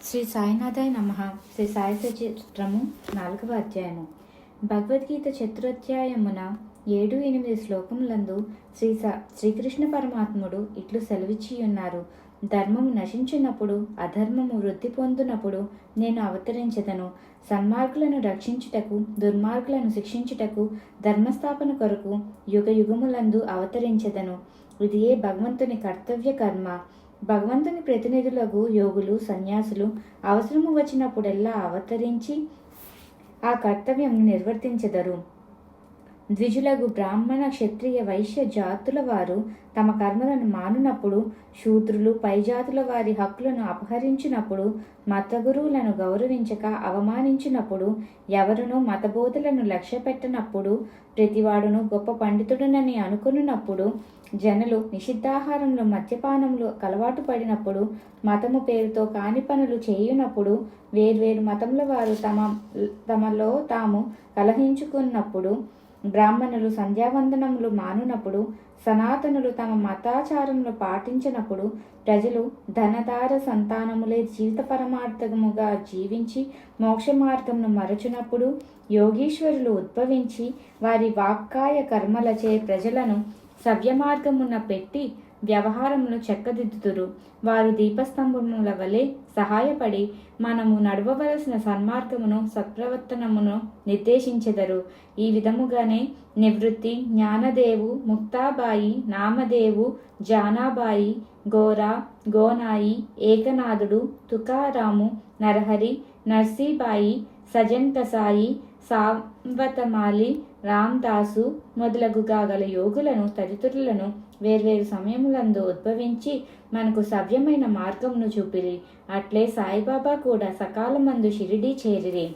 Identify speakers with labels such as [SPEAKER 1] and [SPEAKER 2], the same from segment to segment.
[SPEAKER 1] శ్రీ సాయినాథాయ నమః. శ్రీ సాయి చరిత్రము 4వ అధ్యాయము. భగవద్గీత చతుర్థాధ్యాయమున 7-8 శ్లోకములందు శ్రీకృష్ణ పరమాత్ముడు ఇట్లు సెలవిచ్చియున్నారు. ధర్మము నశించినప్పుడు, అధర్మము వృద్ధి పొందినప్పుడు నేను అవతరించదను. సన్మార్గులను రక్షించుటకు, దుర్మార్గులను శిక్షించుటకు, ధర్మస్థాపన కొరకు యుగ యుగములందు అవతరించదను. ఇదియే భగవంతుని కర్తవ్య కర్మ. భగవంతుని ప్రతినిధులకు యోగులు, సన్యాసులు అవసరము వచ్చినప్పుడెల్లా అవతరించి ఆ కర్తవ్యం నిర్వర్తించెదరు. ద్విజులకు బ్రాహ్మణ, క్షత్రియ, వైశ్య జాతుల వారు తమ కర్మలను మానునప్పుడు, శూద్రులు పై జాతుల వారి హక్కులను అపహరించినప్పుడు, మత గురువులను గౌరవించక అవమానించినప్పుడు, ఎవరునూ మతబోధలను లక్ష్య పెట్టనప్పుడు, ప్రతివాడును గొప్ప పండితుడునని అనుకున్నప్పుడు, జనులు నిషిద్ధాహారంలో మద్యపానంలో అలవాటు పడినప్పుడు, మతము పేరుతో కాని పనులు చేయునప్పుడు, వేర్వేరు మతముల వారు తమలో తాము కలహించుకున్నప్పుడు, బ్రాహ్మణులు సంధ్యావందనములు మానునప్పుడు, సనాతనులు తమ మతాచారములు పాటించినప్పుడు, ప్రజలు ధనధార సంతానములే జీవిత పరమార్థముగా జీవించి మోక్ష మార్గమును మరచునప్పుడు, యోగీశ్వరులు ఉద్భవించి వారి వాక్కాయ కర్మలచే ప్రజలను సవ్యమార్గమున పెట్టి వ్యవహారమును చక్కదిద్దుతురు. వారు దీపస్తంభముల వలె సహాయపడి మనము నడవవలసిన సన్మార్గమును, సత్ప్రవర్తనమును నిర్దేశించెదరు. ఈ విధముగానే నివృత్తి, జ్ఞానదేవు, ముక్తాబాయి, నామదేవు, జానాబాయి, గోరా, గోనాయి, ఏకనాథుడు, తుకారాము, నరహరి, నర్సీబాయి, సజన్ కసాయి, సావతమాలి, రామ్దాసు మొదలగుగా గల యోగులను, తదితరులను వేర్వేరు సమయములందు ఉద్భవించి మనకు సవ్యమైన మార్గమును చూపిరి. అట్లే సాయిబాబా కూడా సకాలమందు షిరిడీ చేరిరి.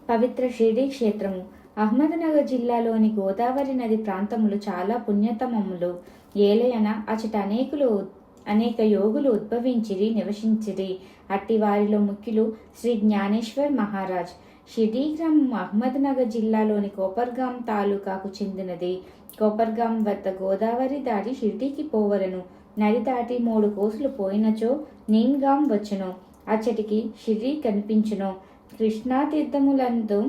[SPEAKER 1] పవిత్ర షిరిడీ క్షేత్రము అహ్మద్నగర్ జిల్లాలోని గోదావరి నది ప్రాంతములు చాలా పుణ్యతమములు. ఏలయన అచట అనేక యోగులు ఉద్భవించిరి, నివసించిరి. అట్టి వారిలో ముఖ్యులు శ్రీ జ్ఞానేశ్వర్ మహారాజ్. షిరిడీ గ్రామం అహ్మద్నగర్ జిల్లాలోని కోపర్గాం తాలూకాకు చెందినది. కోపర్గాం వద్ద గోదావరి దాటి షిరిడీకి పోవలను. నది దాటి 3 కోసులు పోయినచో నీమ్గాం వచ్చును. అచ్చటికి షిరిడీ కనిపించును. కృష్ణా తీర్థములందు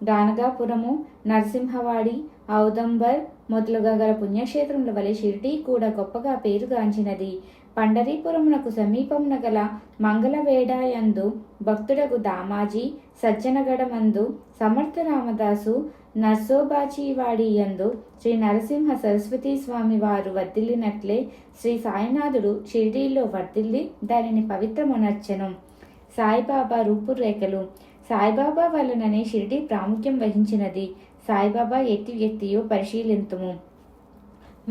[SPEAKER 1] గానగాపురము, నరసింహవాడి, ఔదంబర్ మొదలుగా గల పుణ్యక్షేత్రముల వలె షిరిడీ కూడా గొప్పగా పేరుగాంచినది. పండరీపురమునకు సమీపమున గల మంగళవేడాయందు భక్తుడకు దామాజీ, సజ్జనగడమందు సమర్థ రామదాసు, నర్సోబాచివాడి యందు శ్రీ నరసింహ సరస్వతీ స్వామి వారు వర్ధిల్లినట్లే శ్రీ సాయినాథుడు షిరిడీలో వర్ధిల్లి దానిని పవిత్రమునర్చెను. సాయిబాబా రూపురేఖలు. సాయిబాబా వలననే షిరిడీ ప్రాముఖ్యం వహించినది. సాయిబాబా ఎట్టి వ్యక్తియో పరిశీలింతుము.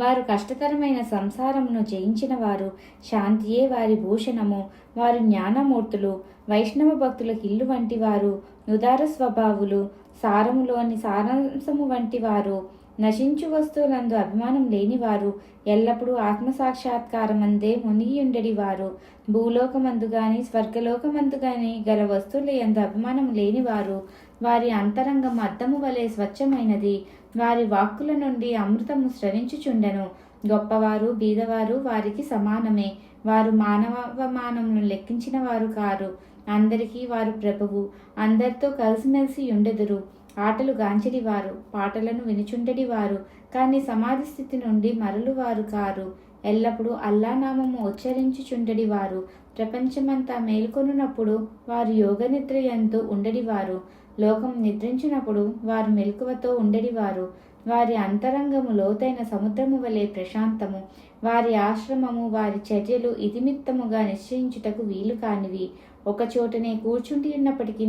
[SPEAKER 1] వారు కష్టతరమైన సంసారమును జయించిన వారు. శాంతియే వారి భూషణము. వారు జ్ఞానమూర్తులు. వైష్ణవ భక్తులకు ఇల్లు వంటి వారు. ఉదార స్వభావులు. సారములోని సారాంశము వంటి వారు. నశించు వస్తువులందు అభిమానం లేనివారు. ఎల్లప్పుడూ ఆత్మసాక్షాత్కారమందే మునిగియుండెడి వారు. భూలోకమందు గాని స్వర్గలోకమందు గాని గల వస్తువుల యందు అభిమానం లేనివారు. వారి అంతరంగం అద్దము వలె స్వచ్ఛమైనది. వారి వాక్కుల నుండి అమృతము స్రవించుచుండెను. గొప్పవారు, బీదవారు వారికి సమానమే. వారు మానవమానమును లెక్కించిన వారు కారు. అందరికీ వారు ప్రభువు. అందరితో కలిసిమెలిసి ఉండెదురు. ఆటలు గాంచెడి వారు, పాటలను వినుచుండెడి వారు. కానీ సమాధి స్థితి నుండి మరలువారు కారు. ఎల్లప్పుడూ అల్లా నామము ఉచ్చరించుచుండెడి వారు. ప్రపంచమంతా మేల్కొనున్నప్పుడు వారు యోగ నిద్ర యందు ఉండడివారు. లోకం నిద్రించినప్పుడు వారు మెలకువతో ఉండడివారు. వారి అంతరంగము లోతైన సముద్రము వలె ప్రశాంతము. వారి ఆశ్రమము, వారి చర్యలు ఇతిమిత్తముగా నిశ్చయించుటకు వీలు కానివి. ఒక చోటనే కూర్చుండి ఉన్నప్పటికీ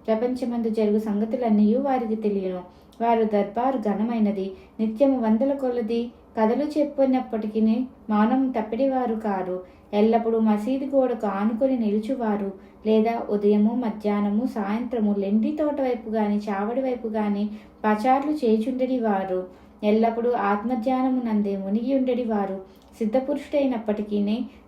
[SPEAKER 1] ప్రపంచమందు జరుగు సంగతులన్నీ వారికి తెలియను. వారు దర్బారు ఘనమైనది. నిత్యము 100 కొలది కథలు చెప్పినప్పటికీ మౌనం తప్పిడివారు కారు. ఎల్లప్పుడూ మసీదు గోడకు ఆనుకొని నిలుచువారు. లేదా ఉదయము, మధ్యాహ్నము, సాయంత్రము లెండి తోట వైపు గాని చావడి వైపు గాని పచార్లు చేచుండెడి వారు. ఎల్లప్పుడూ ఆత్మధ్యానము నందే మునిగి ఉండెడి వారు. సిద్ధపురుషుడైనప్పటికీ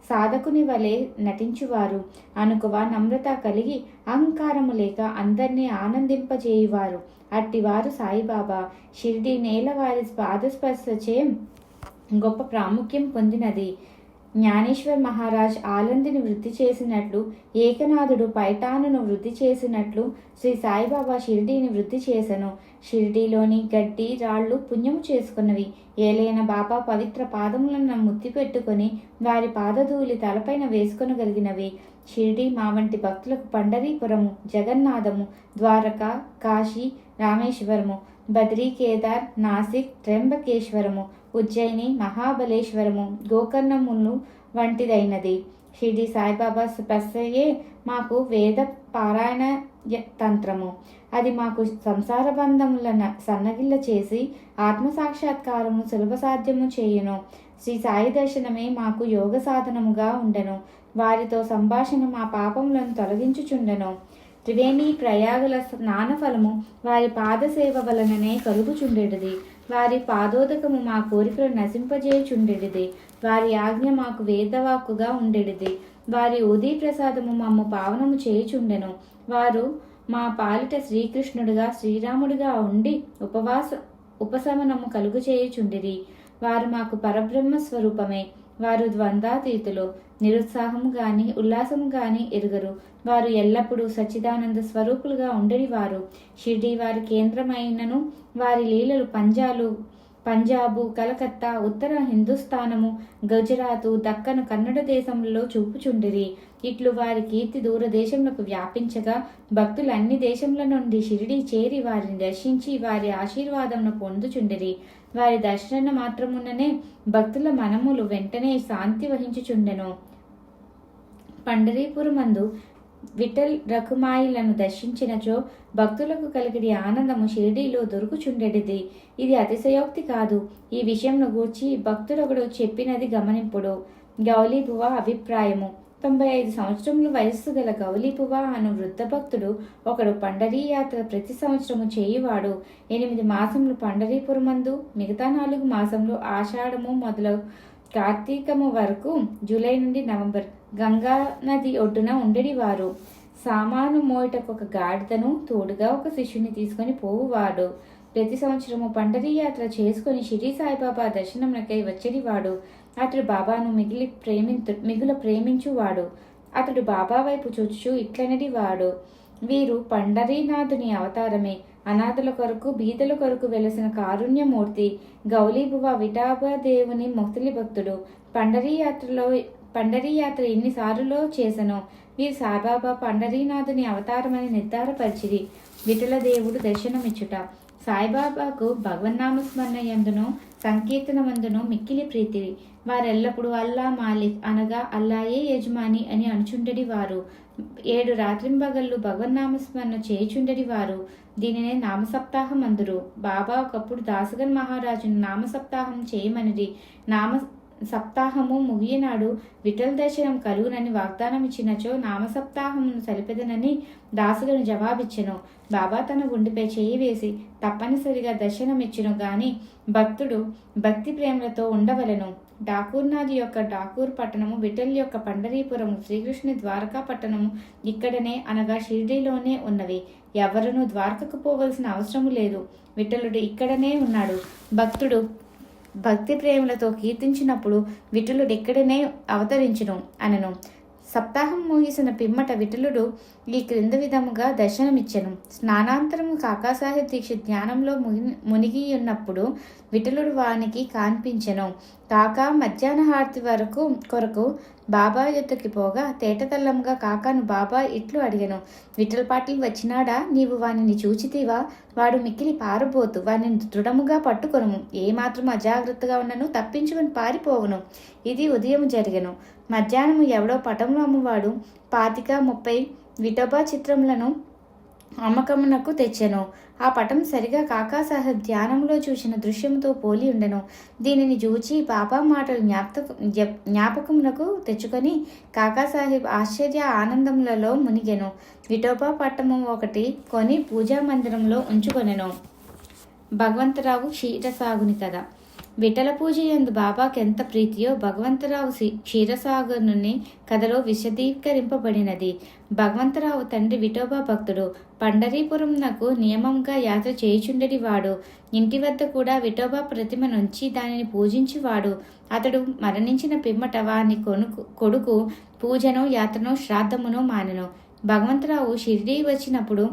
[SPEAKER 1] సాధకుని వలె నటించువారు. అనుకువ, నమ్రత కలిగి అహంకారము లేక అందరినీ ఆనందింపజేయువారు. అట్టివారు సాయిబాబా. షిరిడీ నేల వారి పాదస్పర్శచే గొప్ప ప్రాముఖ్యం పొందినది. జ్ఞానేశ్వర్ మహారాజ్ ఆలందిని వృద్ధి చేసినట్లు, ఏకనాథుడు పైఠానును వృద్ధి చేసినట్లు శ్రీ సాయిబాబా షిరిడీని వృద్ధి చేసెను. షిరిడీలోని గడ్డి రాళ్ళు పుణ్యము చేసుకున్నవి. ఏలైన బాబా పవిత్ర పాదములను ముత్తి పెట్టుకొని వారి పాదధూళి తలపైన వేసుకొనగలిగినవి. షిరిడీ మా వంటి భక్తులకు పండరీపురము, జగన్నాథము, ద్వారక, కాశీ, రామేశ్వరము, బద్రీ, కేదార్, నాసిక్, త్ర్యంబకేశ్వరము, ఉజ్జయిని, మహాబలేశ్వరము, గోకర్ణములు వంటిదైనది. షిరిడి సాయిబాబా స్పర్శయే మాకు వేద పారాయణ తంత్రము. అది మాకు సంసార బంధములను సన్నగిల్ల చేసి ఆత్మసాక్షాత్కారము సులభ సాధ్యము చేయును. శ్రీ సాయి దర్శనమే మాకు యోగ సాధనముగా ఉండెను. వారితో సంభాషణ మా పాపములను తొలగించుచుండెను. త్రివేణి ప్రయాగుల స్నాన ఫలము వారి పాదసేవ వలననే కలుగుచుండెడిది. వారి పాదోదకము మా కోరికలు నశింపజేయుచుండెడిది. వారి ఆజ్ఞ మాకు వేదవాక్కుగా ఉండెడిది. వారి ఉదీ ప్రసాదము మమ్ము పావనము చేయుచుండెను. వారు మా పాలిట శ్రీకృష్ణుడిగా, శ్రీరాముడిగా ఉండి ఉపశమనము కలుగు చేయుచుండిరి. వారు మాకు పరబ్రహ్మ స్వరూపమే. వారు ద్వంద్వాతీతులు. నిరుత్సాహము గాని ఉల్లాసము గాని ఎరుగరు. వారు ఎల్లప్పుడూ సచ్చిదానంద స్వరూపులుగా ఉండేది. వారు షిర్డీ వారి కేంద్రమైనను వారి లీలలు పంజాబు, కలకత్తా, ఉత్తర హిందుస్థానము, గుజరాతు, దక్కను, కన్నడ దేశములలో చూపుచుండిరి. ఇట్లు వారి కీర్తి దూరదేశములకు వ్యాపించగా భక్తులు అన్ని దేశముల నుండి షిరిడీ చేరి వారిని దర్శించి వారి ఆశీర్వాదమును పొందుచుండిరి. వారి దర్శన మాత్రముననే భక్తుల మనములు వెంటనే శాంతి వహించుచుండెను. పండరీపురమందు విఠల్ రకుమాయిలను దర్శించినచో భక్తులకు కలిగిడి ఆనందము షిరిడీలో దొరుకుచుండెడిది. ఇది అతిశయోక్తి కాదు. ఈ విషయంను గూర్చి భక్తుడొకడు చెప్పినది గమనింపుడు. గౌలీబువ అభిప్రాయము. 95 సంవత్సరముల వయస్సు గల గౌలీబువ అను వృద్ధ భక్తుడు ఒకడు పండరీ యాత్ర ప్రతి సంవత్సరము చేయువాడు. 8 మాసములు పండరీపురమందు, మిగతా 4 మాసములు ఆషాఢము మొదలు కార్తీకము వరకు, జూలై నుండి నవంబర్ గంగా నది ఒడ్డున ఉండేవారు. సామాను మోయటకు ఒక గాడిదను, తోడుగా ఒక శిష్యుని తీసుకొని పోవువాడు. ప్రతి సంవత్సరము పండరీ యాత్ర చేసుకుని షిరిడి సాయిబాబా దర్శనమునకై వచ్చేవాడు. అతడు బాబాను మిగుల ప్రేమించువాడు. అతడు బాబా వైపు చూచుచూ ఇట్లనడివాడు: వీరు పండరీనాథుని అవతారమే. అనాథుల కొరకు, బీదల కొరకు వెలసిన కారుణ్యమూర్తి. గౌలీబువ విఠాబదేవుని మొసలి భక్తుడు. పండరీ యాత్ర ఎన్నిసార్లులో చేసెనో. వీరు సాయిబాబా పండరీనాథుని అవతారమని నిర్ధారపరిచిరి. విఠలదేవుడు దర్శనమిచ్చుట. సాయిబాబాకు భగవన్నామస్మరణ యందును సంకీర్తనమందును మిక్కిలి ప్రీతి. వారెల్లప్పుడూ అల్లా మాలిక్ అనగా అల్లాయే యజమాని అని అనుచుండెడి వారు. 7 రాత్రింబగళ్ళు భగవన్నామస్మరణ చేయుచుండెడి వారు. దీనినే నామసప్తాహం అందురు. బాబా ఒకప్పుడు దాసగన్ మహారాజును నామసప్తాహం చేయమనిది. సప్తాహము ముగియనాడు విఠల్ దర్శనం కలుగునని వాగ్దానం ఇచ్చినచో నామసప్తాహమును సలిపెదనని దాసుగను జవాబిచ్చెను. బాబా తన గుండెపై చేయి వేసి తప్పనిసరిగా దర్శనమిచ్చెను గాని భక్తుడు భక్తి ప్రేమలతో ఉండవలెను. ఠాకూర్నాథ్ యొక్క ఠాకూర్ పట్టణము, విఠల్ యొక్క పండరీపురము, శ్రీకృష్ణుని ద్వారకా పట్టణము ఇక్కడనే అనగా షిరిడీలోనే ఉన్నవి. ఎవరునూ ద్వారకకు పోవలసిన అవసరము లేదు. విఠలుడు ఇక్కడనే ఉన్నాడు. భక్తుడు భక్తి ప్రేమలతో కీర్తించినప్పుడు విఠలుడు ఇక్కడనే అవతరించును అనను. సప్తాహం ముగిసిన పిమ్మట విఠలుడు ఈ క్రింద విధముగా దర్శనమిచ్చెను. స్నానాంతరము కాకాసాహెబ్ దీక్షిత్ జ్ఞానంలో మునిగి ఉన్నప్పుడు విఠలుడు వానికి కాన్పించెను. కాకా మధ్యాహ్న హారతి కొరకు బాబా యొద్దకి పోగా తేటతల్లంగా కాకాను బాబా ఇట్లు అడిగెను: విఠల్ పాటిల్ వచ్చినాడా? నీవు వానిని చూచితివా? వాడు మిక్కిలి పారబోతు. వానిని దృఢముగా పట్టుకొనుము. ఏమాత్రం అజాగ్రత్తగా ఉన్నను తప్పించుకొని పారిపోవును. ఇది ఉదయం జరిగెను. మధ్యాహ్నము ఎవడో పటంలో అమ్మువాడు 25-30 విఠోబా చిత్రములను అమ్మకమునకు తెచ్చెను. ఆ పటం సరిగా కాకాసాహెబ్ ధ్యానంలో చూసిన దృశ్యముతో పోలి ఉండెను. దీనిని చూచి బాబా మాటలు జ్ఞాపకమునకు తెచ్చుకొని కాకాసాహెబ్ ఆశ్చర్య ఆనందములలో మునిగెను. విఠోబా పట్టము ఒకటి కొని పూజా మందిరంలో ఉంచుకొనెను. భగవంతరావు క్షీరసాగుని కథ. విఠల పూజ యందు బాబాకెంత ప్రీతియో భగవంతరావు క్షీరసాగరుని కథలో విశదీకరింపబడినది. భగవంతరావు తండ్రి విఠోబా భక్తుడు. పండరీపురంనకు నియమంగా యాత్ర చేయుచుండెడివాడు. ఇంటి వద్ద కూడా విఠోబా ప్రతిమ నుంచి దానిని పూజించువాడు. అతడు మరణించిన పిమ్మట వాని కొడుకు పూజను, యాత్రను, శ్రాద్ధమును మానెను. భగవంతరావు షిరిడీ వచ్చినప్పుడు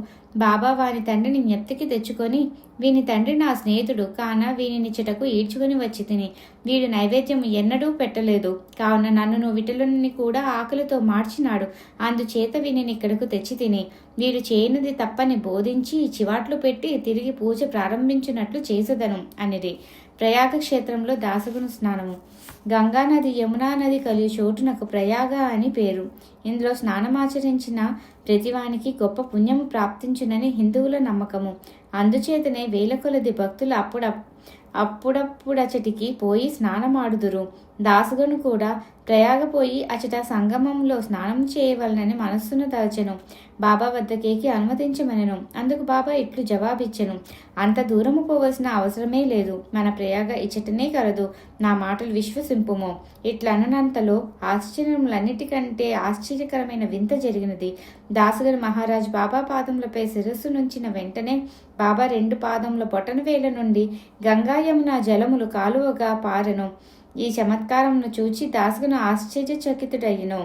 [SPEAKER 1] బాబా వాని తండ్రిని జ్ఞప్తికి తెచ్చుకొని, వీని తండ్రి నా స్నేహితుడు కాన వీనినిచ్చటకు ఈడ్చుకొని వచ్చి తిని, వీడు నైవేద్యం ఎన్నడూ పెట్టలేదు, కావున నన్ను విఠలుని కూడా ఆకలితో మార్చినాడు, అందుచేత వీనిని ఇక్కడకు తెచ్చి తిని, వీడు చేయనిది తప్పని బోధించి చివాట్లు పెట్టి తిరిగి పూజ ప్రారంభించినట్లు చేసేదను అనిది. ప్రయాగ క్షేత్రంలో దాసగును స్నానము. గంగానది, యమునా నది కలిగి చోటునకు ప్రయాగ అని పేరు. ఇందులో స్నానమాచరించిన ప్రతివానికి గొప్ప పుణ్యము ప్రాప్తించునని హిందువుల నమ్మకము. అందుచేతనే వేల కొలది భక్తులు అప్పుడప్పుడచటికి పోయి స్నానమాడుదురు. దాసుగను కూడా ప్రయాగపోయి అచట సంగమంలో స్నానం చేయవలనని మనస్సును తలచెను. బాబా వద్దకేకి అనుమతించమనెను. అందుకు బాబా ఇట్లు జవాబిచ్చెను, అంత దూరము పోవలసిన అవసరమే లేదు, మన ప్రయాగ ఇచ్చటనే కలదు, నా మాటలు విశ్వసింపుము. ఇట్లనంతలో ఆశ్చర్యములన్నిటికంటే ఆశ్చర్యకరమైన వింత జరిగినది. దాసుగరు మహారాజ్ బాబా పాదములపై శిరస్సు నుంచిన వెంటనే బాబా 2 పాదముల బొటన వేల నుండి గంగా యమున జలములు కాలువగా పారెను. ఈ చమత్కారమును చూచి దాసుగను ఆశ్చర్యచకితుడయ్యను.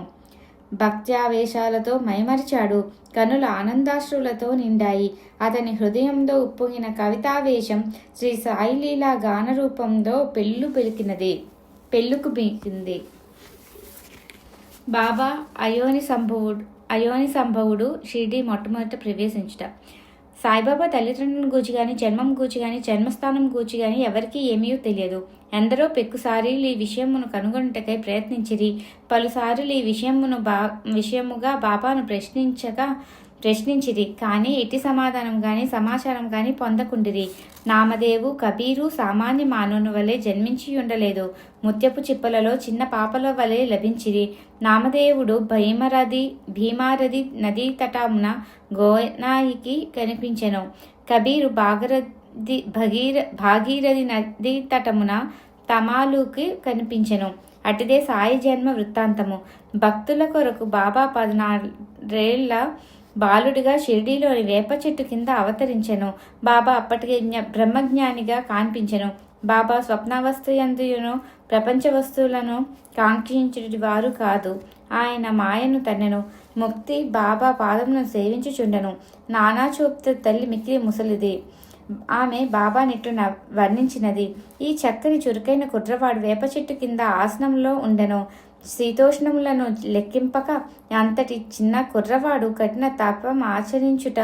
[SPEAKER 1] భక్త్యావేశాలతో మైమరిచాడు. కనుల ఆనందాశ్రులతో నిండాయి. అతని హృదయంలో ఉప్పొంగిన కవితావేశం శ్రీ సాయిలీలా గాన రూపంలో పెళ్ళుకు బీకింది. బాబా అయోని సంభవుడు షిరిడీ మొట్టమొదట ప్రవేశించుట. సాయిబాబా తల్లిదండ్రులను గూర్చి కానీ, జన్మం గూర్చి కానీ, జన్మస్థానం గూర్చి కానీ ఎవరికీ ఏమీ తెలియదు. ఎందరో పెక్కుసారీలు ఈ విషయమును కనుగొనుటకై ప్రయత్నించిరి. పలుసార్లు ఈ విషయముగా బాబాను ప్రశ్నించిరి, కానీ ఎట్టి సమాధానం గాని సమాచారం గాని పొందకుండిరి. నామదేవు, కబీరు సామాన్య మానవుని వలె జన్మించి ఉండలేదు. ముత్యపు చిప్పలలో చిన్న పాపల వలె లభించిరి. నామదేవుడు భీమారథి నదీ తటమున గోనాయికి కనిపించెను. కబీరు భాగీరథి నదీ తటమున తమాలుకి కనిపించెను. అటుదే సాయి జన్మ వృత్తాంతము. భక్తుల కొరకు బాబా 14 బాలుడిగా షిరిడీలోని వేప చెట్టు కింద అవతరించెను. బాబా అప్పటికే బ్రహ్మజ్ఞానిగా కాన్పించెను. బాబా స్వప్నావస్థయందును ప్రపంచ వస్తువులను కాంక్షించుటి వారు కాదు. ఆయన మాయను తన్నెను. ముక్తి బాబా పాదములను సేవించుచుండెను. నానా చూపుత తల్లి మిక్కిలి ముసలిది. ఆమె బాబానిట్లు వర్ణించినది. ఈ చక్కని చురుకైన కుర్రవాడు వేప చెట్టు కింద ఆసనంలో ఉండెను. శీతోష్ణములను లెక్కింపక అంతటి చిన్న కుర్రవాడు కఠిన తపం ఆచరించుట,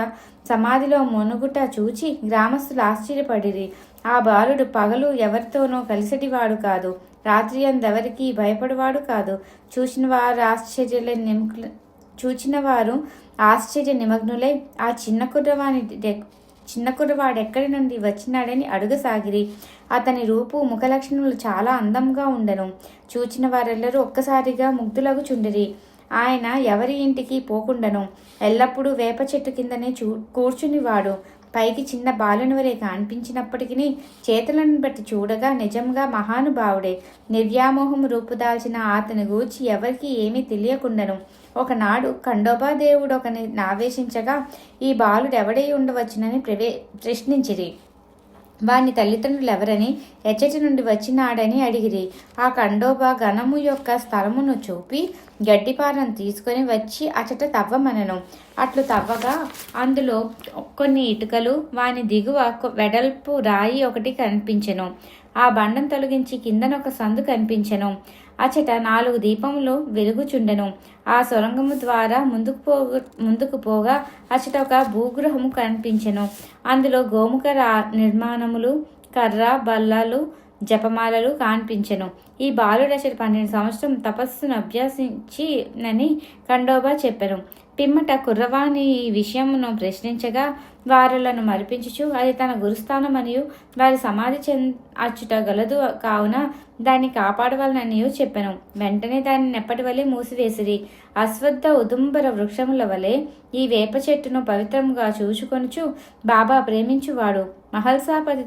[SPEAKER 1] సమాధిలో మునుగుట చూచి గ్రామస్తులు ఆశ్చర్యపడిరి. ఆ బాలుడు పగలు ఎవరితోనూ కలిసటివాడు కాదు, రాత్రి అందెవరికి భయపడువాడు కాదు. చూచిన వారు ఆశ్చర్య నిమగ్నులై ఆ చిన్న కుర్రవాడు ఎక్కడి నుండి వచ్చినాడని అడుగసాగిరి. అతని రూపు, ముఖలక్షణములు చాలా అందంగా ఉండెను. చూచిన వారెల్లరూ ఒక్కసారిగా ముగ్ధులగుచుండిరి. ఆయన ఎవరి ఇంటికి పోకుండను. ఎల్లప్పుడూ వేప చెట్టు కిందనే కూర్చునివాడు. పైకి చిన్న బాలుని వలె కనిపించినప్పటికీ చేతులను బట్టి చూడగా నిజంగా మహానుభావుడే. నిర్వ్యామోహము రూపుదాల్చిన అతని గూర్చి ఎవరికి ఏమీ తెలియకుండను. ఒకనాడు ఖండోబా దేవుడు ఒకని ఆవేశించగా ఈ బాలుడు ఎవడై ఉండవచ్చునని ప్రశ్నించిరి. వాని తల్లిదండ్రులు ఎవరని, ఎచ్చటి నుండి వచ్చినాడని అడిగిరి. ఆ ఖండోబా గణము యొక్క స్థలమును చూపి గడ్డిపారను తీసుకొని వచ్చి అచట తవ్వమనెను. అట్లు తవ్వగా అందులో కొన్ని ఇటుకలు, వాని దిగువ వెడల్పు రాయి ఒకటి కనిపించెను. ఆ బండం తొలగించి కిందనొక సందు కనిపించెను. అచట 4 దీపములు వెలుగుచుండెను. ఆ సొరంగము ద్వారా ముందుకు పోగా అచట ఒక భూగృహము కనిపించెను. అందులో గోముఖ నిర్మాణములు, కర్ర, బల్లలు, జపమాలలు కనిపించెను. ఈ బాలుడు అచట 12 సంవత్సరం తపస్సును అభ్యసించినని ఖండోబా చెప్పెను. పిమ్మట కుర్రవాణి ఈ విషయమును ప్రశ్నించగా వారులను మరిపించుచు అది తన గురుస్థానమనియు వారి సమాధి అచ్చుట గలదు కావున దాన్ని కాపాడవలననియు చెప్పెను. వెంటనే దాన్ని నెప్పటి వలె మూసివేసిరి. అశ్వత్థ ఉదుంబర వృక్షముల వలె ఈ వేప చెట్టును పవిత్రముగా చూచుకొనుచు బాబా ప్రేమించువాడు. మహల్సాపతి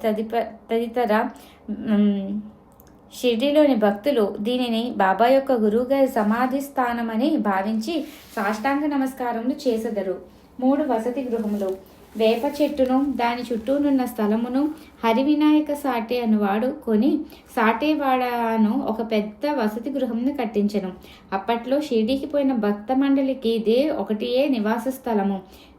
[SPEAKER 1] తదితర షిర్డీలోని భక్తులు దీనిని బాబా యొక్క గురువుగారి సమాధి స్థానమని భావించి సాష్టాంగ నమస్కారములు చేసెదరు. 3 వసతి గృహములు. వేప చెట్టును దాని చుట్టూనున్న స్థలమును హరివినాయక సాటే అనువాడు కొని సాటేవాడను ఒక పెద్ద వసతి గృహమును కట్టించెను. అప్పట్లో షిర్డీకి పోయిన భక్త మండలికి ఇదే ఒకటియే నివాస స్థలము.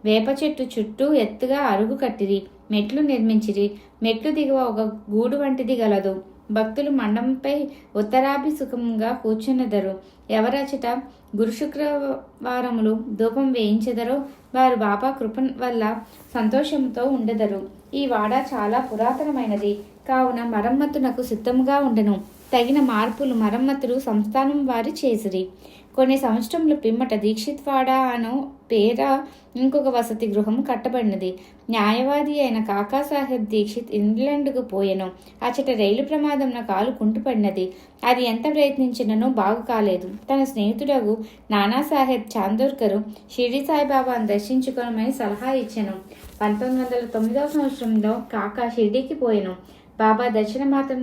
[SPEAKER 1] వేప చెట్టు చుట్టూ ఎత్తుగా అరుగు కట్టిరి, మెట్లు నిర్మించిరి. మెట్లు దిగువ ఒక గూడు వంటిది గలదు. భక్తులు మండంపై ఉత్తరాభిముఖంగా కూర్చున్నెదరు. ఎవరచట గురు శుక్రవారములు ధూపం వేయించెదరో వారు బాబా కృప వల్ల సంతోషంతో ఉండెదరు. ఈ వాడ చాలా పురాతనమైనది కావున మరమ్మతునకు సిద్ధముగా ఉండెను. తగిన మార్పులు మరమ్మతులు సంస్థానం వారి చేసిరి. కొన్ని సంవత్సరముల పిమ్మట దీక్షిత్ వాడ అను పేర ఇంకొక వసతి గృహం కట్టబడినది. న్యాయవాది అయిన కాకాసాహెబ్ దీక్షిత్ ఇంగ్లాండ్కు పోయెను. అచట రైలు ప్రమాదంన కాలు కుంటుపడినది. అది ఎంత ప్రయత్నించిననో బాగు కాలేదు. తన స్నేహితుడగు నానాసాహెబ్ చాందోర్కరు షిరిడి సాయిబాబాను దర్శించుకోనమని సలహా ఇచ్చెను. 1909 సంవత్సరంలో కాకా షిరిడీకి పోయెను. బాబా దర్శన మాత్రం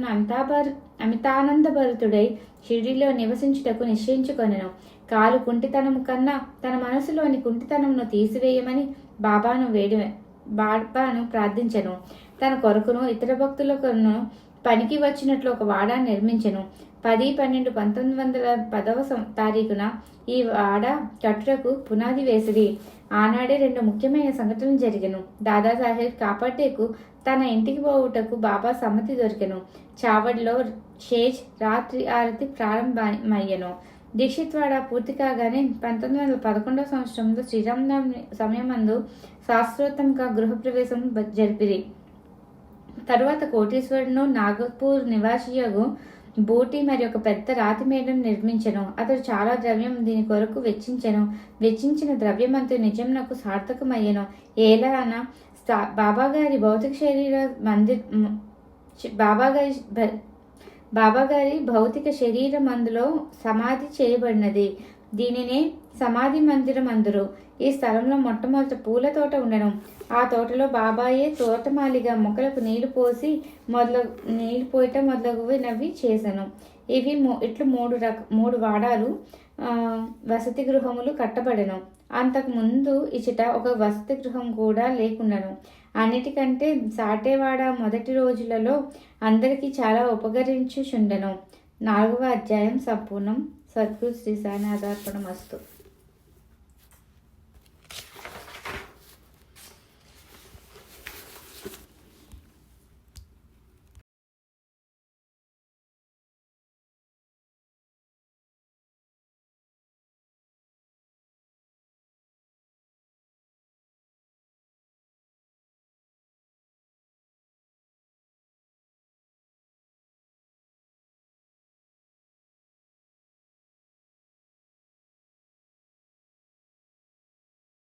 [SPEAKER 1] అమితానందభరితుడై షిరిడీలో నివసించుటకు నిశ్చయించుకొనెను. కాలు కుంటితనము కన్నా తన మనసులోని కుంటితనమును తీసివేయమని బాబాను ప్రార్థించెను. తన కొరకును ఇతర భక్తులకును పనికి వచ్చినట్లు ఒక వాడ నిర్మించెను. 10/12/1910 ఈ వాడ కట్టుటకు పునాది వేసిరి. ఆనాడే 2 ముఖ్యమైన సంఘటనలు జరిగెను. దాదాసాహెబ్ కాపర్డేకు తన ఇంటికి పోవుటకు బాబా సమ్మతి దొరికెను. చావడిలో షేజ్ రాత్రి ఆరతి ప్రారంభమయ్యెను. దీక్షిత్వాడ పూర్తి కాగానే 1911 సంవత్సరంలో శ్రీరామనవమి సమయమందు శాస్త్రోత్తంగా గృహప్రవేశం జరిపిరి. తరువాత కోటీశ్వరుడును నాగపూర్ నివాసియగు బూటి మరి ఒక పెద్ద రాతి మేడను నిర్మించెను. అతడు చాలా ద్రవ్యం దీని కొరకు వెచ్చించిన ద్రవ్యమంతు నిజంనకు సార్థకమయ్యెను. ఏలాన బాబాగారి భౌతిక శరీరమందులో సమాధి చేయబడినది. దీనినే సమాధి మందిరం అందురు. ఈ స్థలంలో మొట్టమొదట పూల తోట ఉండను. ఆ తోటలో బాబాయే తోటమాలిగా మొక్కలకు నీళ్లు పోయటం మొదలగునవి చేశాను. ఇవి ఇట్లు 3 వాడాలు వసతి గృహములు కట్టబడెను. అంతకు ముందు ఇచట ఒక వసతి గృహం కూడా లేకుండాను. అన్నిటికంటే సాటేవాడ మొదటి రోజులలో అందరికీ చాలా ఉపకరించుచుండెను. 4వ అధ్యాయం సంపూర్ణం. సద్గురు శ్రీ సాయినాథార్పణమస్తు.